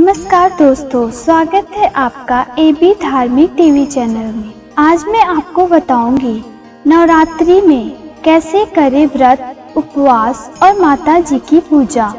नमस्कार दोस्तों, स्वागत है आपका एबी धार्मिक टीवी चैनल में। आज मैं आपको बताऊंगी नवरात्रि में कैसे करें व्रत, उपवास और माता जी की पूजा।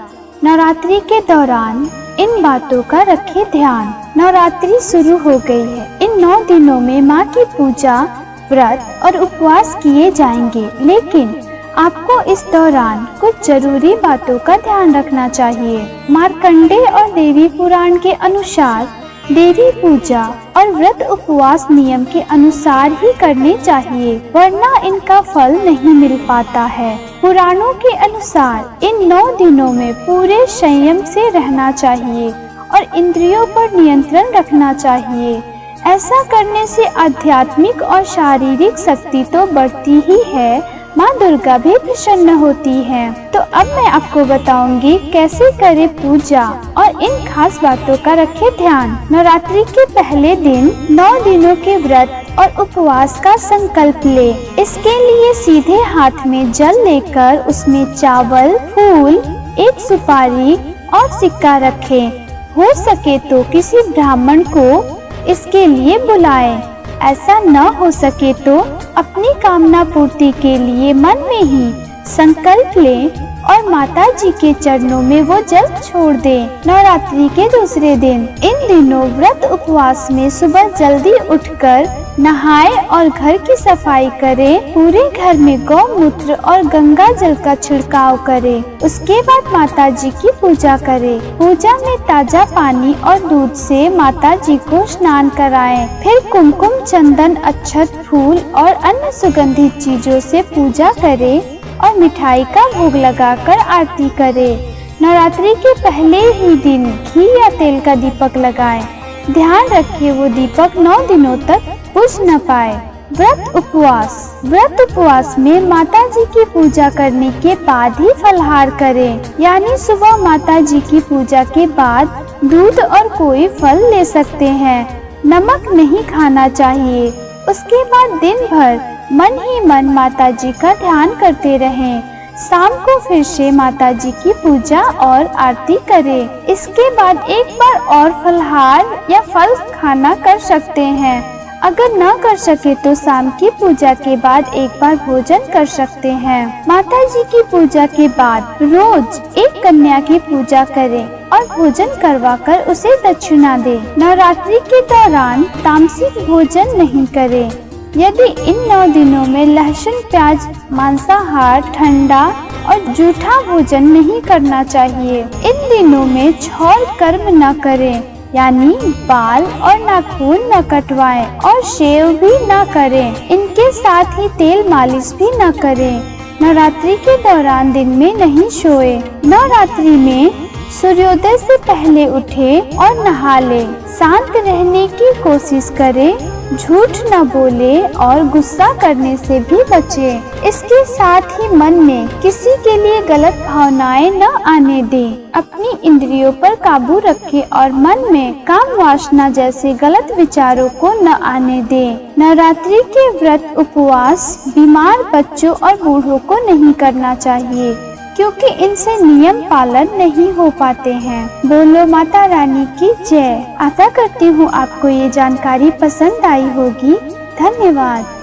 नवरात्रि के दौरान इन बातों का रखें ध्यान। नवरात्रि शुरू हो गई है। इन 9 दिनों में माँ की पूजा, व्रत और उपवास किए जाएंगे, लेकिन आपको इस दौरान कुछ जरूरी बातों का ध्यान रखना चाहिए। मार्कंडेय और देवी पुराण के अनुसार देवी पूजा और व्रत उपवास नियम के अनुसार ही करने चाहिए, वरना इनका फल नहीं मिल पाता है। पुराणों के अनुसार इन 9 दिनों में पूरे संयम से रहना चाहिए और इंद्रियों पर नियंत्रण रखना चाहिए। ऐसा करने से आध्यात्मिक और शारीरिक शक्ति तो बढ़ती ही है, माँ दुर्गा भी प्रसन्न होती है। तो अब मैं आपको बताऊंगी कैसे करें पूजा और इन खास बातों का रखें ध्यान। नवरात्रि के पहले दिन 9 दिनों के व्रत और उपवास का संकल्प ले। इसके लिए सीधे हाथ में जल लेकर उसमें चावल, फूल, एक सुपारी और सिक्का रखें। हो सके तो किसी ब्राह्मण को इसके लिए बुलाएं। ऐसा न हो सके तो अपनी कामना पूर्ति के लिए मन में ही संकल्प लें और माता जी के चरणों में वो जल छोड़ दें। नवरात्रि के दूसरे दिन इन दिनों व्रत उपवास में सुबह जल्दी उठकर नहाएं और घर की सफाई करें। पूरे घर में गौमूत्र और गंगा जल का छिड़काव करें। उसके बाद माता जी की पूजा करें। पूजा में ताजा पानी और दूध से माता जी को स्नान कराएं। फिर कुमकुम, चंदन, अक्षत, फूल और अन्य सुगंधित चीजों से पूजा करें और मिठाई का भोग लगाकर आरती करें। नवरात्रि के पहले ही दिन घी या तेल का दीपक लगाएं। ध्यान रखें वो दीपक 9 दिनों तक बुझ न पाए। व्रत उपवास में माता जी की पूजा करने के बाद ही फलाहार करें, यानी सुबह माता जी की पूजा के बाद दूध और कोई फल ले सकते हैं। नमक नहीं खाना चाहिए। उसके बाद दिन भर मन ही मन माता जी का ध्यान करते रहें। शाम को फिर से माता जी की पूजा और आरती करें। इसके बाद एक बार और फलाहार या फल खाना कर सकते हैं। अगर न कर सके तो शाम की पूजा के बाद एक बार भोजन कर सकते हैं। माता जी की पूजा के बाद रोज एक कन्या की पूजा करें और भोजन करवाकर उसे दक्षिणा दें। नवरात्रि के दौरान तामसिक भोजन नहीं करें। यदि इन 9 दिनों में लहसुन, प्याज, मांसाहार, ठंडा और जूठा भोजन नहीं करना चाहिए। इन दिनों में छौर कर्म न करें, यानी बाल और नाखून न कटवाएं और शेव भी न करें। इनके साथ ही तेल मालिश भी न करें। नवरात्रि के दौरान दिन में नहीं सोए। नवरात्रि में सूर्योदय से पहले उठे और नहा ले। शांत रहने की कोशिश करें। झूठ न बोले और गुस्सा करने से भी बचें। इसके साथ ही मन में किसी के लिए गलत भावनाएं न आने दें। अपनी इंद्रियों पर काबू रखें और मन में काम वासना जैसे गलत विचारों को न आने दें। नवरात्रि के व्रत उपवास बीमार बच्चों और बूढ़ों को नहीं करना चाहिए, क्योंकि इनसे नियम पालन नहीं हो पाते हैं। बोलो माता रानी की जय। आशा करती हूँ आपको ये जानकारी पसंद आई होगी। धन्यवाद।